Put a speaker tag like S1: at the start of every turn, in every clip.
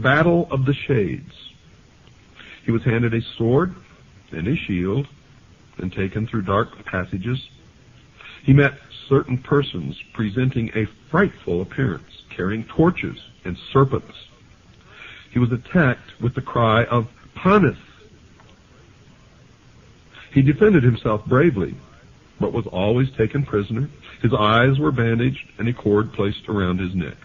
S1: battle of the shades. He was handed a sword and a shield and taken through dark passages. He met certain persons presenting a frightful appearance, carrying torches and serpents. He was attacked with the cry of "Panis!" He defended himself bravely, but was always taken prisoner. His eyes were bandaged and a cord placed around his neck.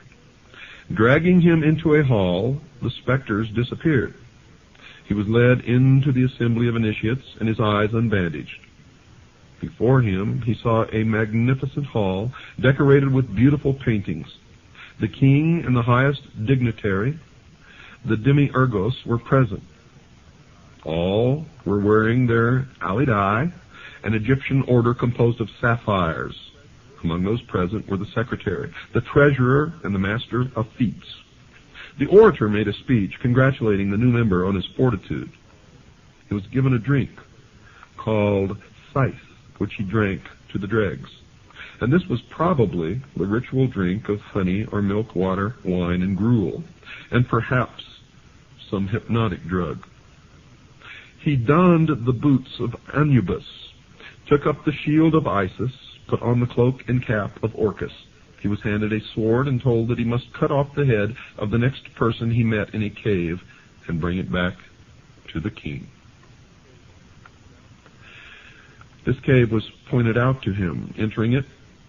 S1: Dragging him into a hall, the specters disappeared. He was led into the assembly of initiates and his eyes unbandaged. Before him he saw a magnificent hall decorated with beautiful paintings. The king and the highest dignitary, the demiurgos, were present. All were wearing their alidai, an Egyptian order composed of sapphires. Among those present were the secretary, the treasurer, and the master of feats. The orator made a speech congratulating the new member on his fortitude. He was given a drink called scythe, which he drank to the dregs. And this was probably the ritual drink of honey or milk, water, wine, and gruel, and perhaps some hypnotic drug. He donned the boots of Anubis, took up the shield of Isis, put on the cloak and cap of Orcus. He was handed a sword and told that he must cut off the head of the next person he met in a cave and bring it back to the king. This cave was pointed out to him. Entering it,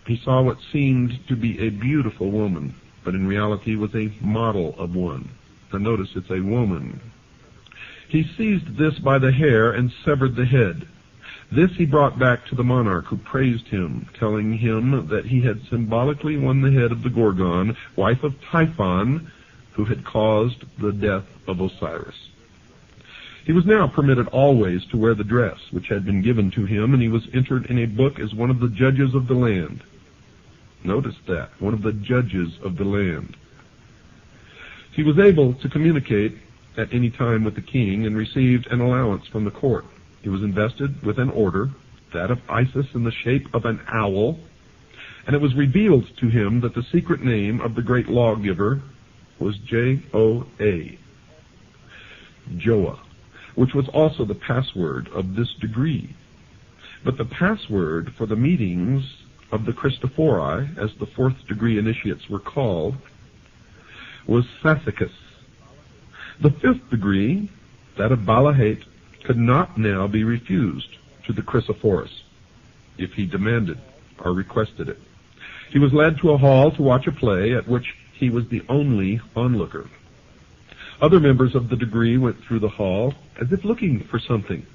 S1: he saw what seemed to be a beautiful woman, but in reality was a model of one. Now notice it's a woman. He seized this by the hair and severed the head. This he brought back to the monarch, who praised him, telling him that he had symbolically won the head of the Gorgon, wife of Typhon, who had caused the death of Osiris. He was now permitted always to wear the dress which had been given to him, and he was entered in a book as one of the judges of the land. Notice that, one of the judges of the land. He was able to communicate at any time with the king and received an allowance from the court. He was invested with an order, that of Isis, in the shape of an owl, and it was revealed to him that the secret name of the great lawgiver was Joa, Joa, which was also the password of this degree. But the password for the meetings of the Christophori, as the fourth degree initiates were called, was Sassicus. The fifth degree, that of Balahate, could not now be refused to the Chrysophorus if he demanded or requested it. He was led to a hall to watch a play at which he was the only onlooker. Other members of the degree went through the hall as if looking for something.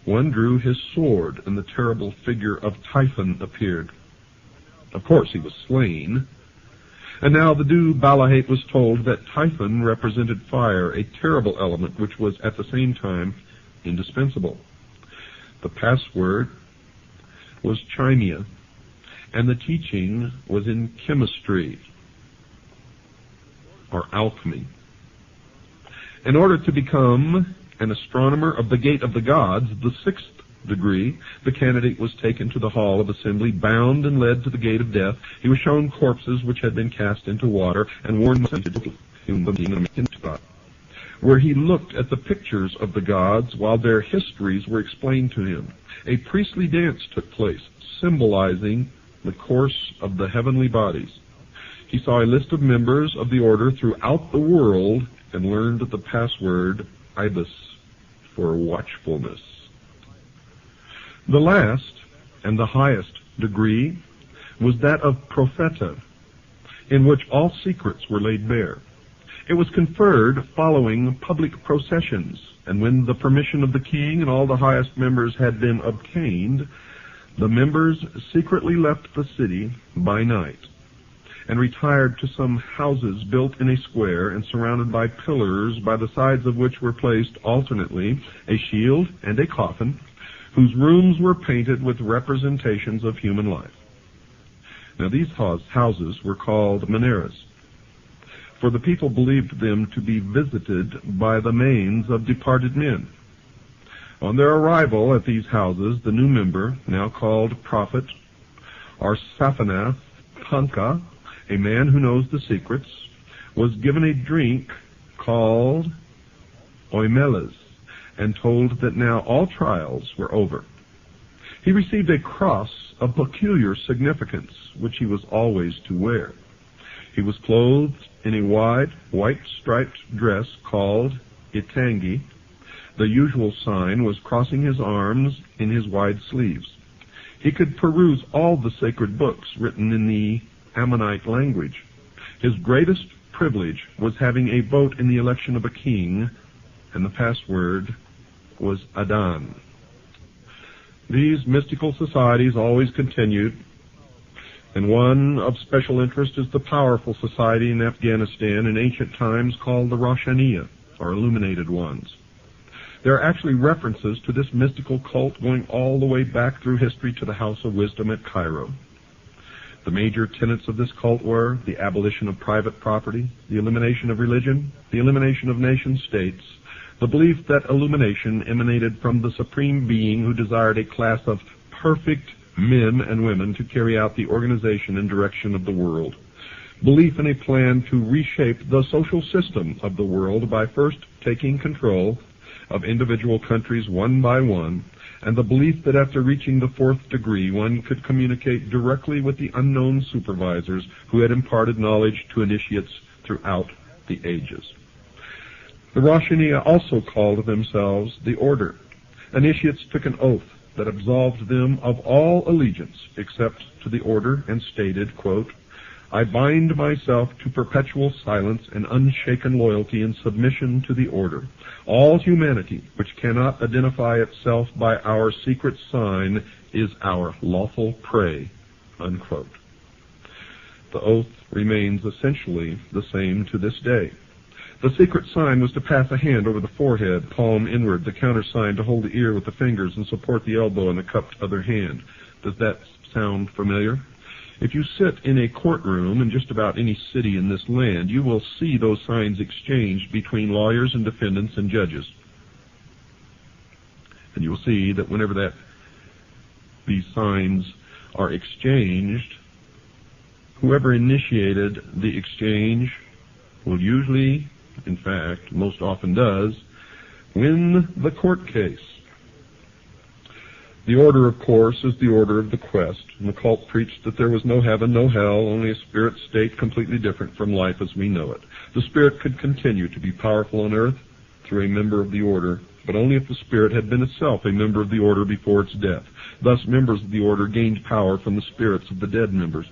S1: One drew his sword, and the terrible figure of Typhon appeared. Of course, he was slain. And now the Dew Balahate was told that Typhon represented fire, a terrible element which was at the same time indispensable. The password was Chimia, and the teaching was in chemistry, or alchemy. In order to become an astronomer of the gate of the gods, the sixth degree, the candidate was taken to the hall of assembly, bound and led to the gate of death. He was shown corpses which had been cast into water and warned where he looked at the pictures of the gods while their histories were explained to him. A priestly dance took place, symbolizing the course of the heavenly bodies. He saw a list of members of the order throughout the world and learned the password Ibis for watchfulness. The last and the highest degree was that of Propheta, in which all secrets were laid bare. It was conferred following public processions, and when the permission of the king and all the highest members had been obtained, the members secretly left the city by night and retired to some houses built in a square and surrounded by pillars, by the sides of which were placed alternately a shield and a coffin, whose rooms were painted with representations of human life. Now these houses were called Menares, for the people believed them to be visited by the manes of departed men. On their arrival at these houses, the new member, now called Prophet, or Saphanath Panka, a man who knows the secrets, was given a drink called oimeles and told that now all trials were over. He received a cross of peculiar significance, which he was always to wear. He was clothed in a wide, white-striped dress called itangi. The usual sign was crossing his arms in his wide sleeves. He could peruse all the sacred books written in the Ammonite language. His greatest privilege was having a vote in the election of a king, and the password was Adan. These mystical societies always continued, and one of special interest is the powerful society in Afghanistan in ancient times called the Roshaniya, or Illuminated Ones. There are actually references to this mystical cult going all the way back through history to the House of Wisdom at Cairo. The major tenets of this cult were the abolition of private property, the elimination of religion, the elimination of nation-states, the belief that illumination emanated from the Supreme Being who desired a class of perfect men and women to carry out the organization and direction of the world, belief in a plan to reshape the social system of the world by first taking control of individual countries one by one, and the belief that after reaching the fourth degree one could communicate directly with the unknown supervisors who had imparted knowledge to initiates throughout the ages. The Roshaniya also called themselves the Order. Initiates took an oath that absolved them of all allegiance except to the Order and stated, quote, "I bind myself to perpetual silence and unshaken loyalty and submission to the Order. All humanity which cannot identify itself by our secret sign is our lawful prey," unquote. The oath remains essentially the same to this day. The secret sign was to pass a hand over the forehead, palm inward, the countersign to hold the ear with the fingers and support the elbow in the cupped other hand. Does that sound familiar? If you sit in a courtroom in just about any city in this land, you will see those signs exchanged between lawyers and defendants and judges. And you will see that whenever these signs are exchanged, whoever initiated the exchange will usually, in fact, most often does, win the court case. The Order, of course, is the order of the quest, and the cult preached that there was no heaven, no hell, only a spirit state completely different from life as we know it. The spirit could continue to be powerful on earth through a member of the Order, but only if the spirit had been itself a member of the Order before its death. Thus, members of the Order gained power from the spirits of the dead members.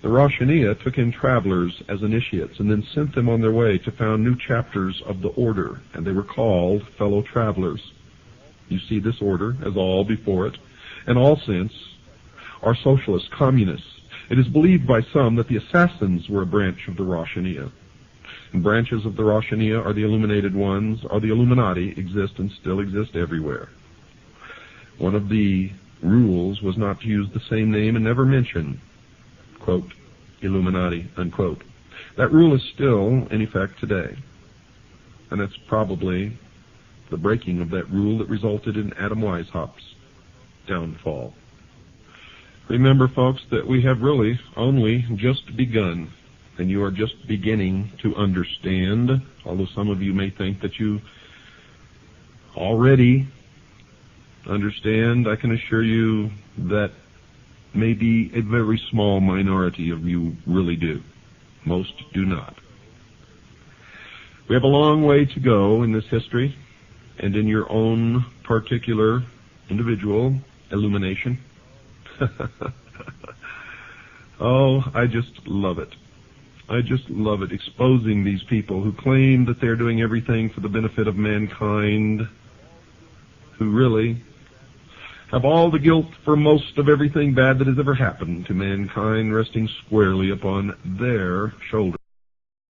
S1: The Roshaniya took in travelers as initiates and then sent them on their way to found new chapters of the Order, and they were called fellow travelers. You see this order, as all before it, and all since, are socialists, communists. It is believed by some that the assassins were a branch of the Roshaniya. And branches of the Roshaniya are the Illuminated Ones, or the Illuminati, exist and still exist everywhere. One of the rules was not to use the same name and never mention, quote, Illuminati, unquote. That rule is still in effect today. And that's probably the breaking of that rule that resulted in Adam Weishaupt's downfall. Remember, folks, that we have really only just begun, and you are just beginning to understand, although some of you may think that you already understand. I can assure you that maybe a very small minority of you really do. Most do not. We have a long way to go in this history, and in your own particular individual illumination. Oh, I just love it. I just love it, exposing these people who claim that they're doing everything for the benefit of mankind, who really have all the guilt for most of everything bad that has ever happened to mankind resting squarely upon their shoulders.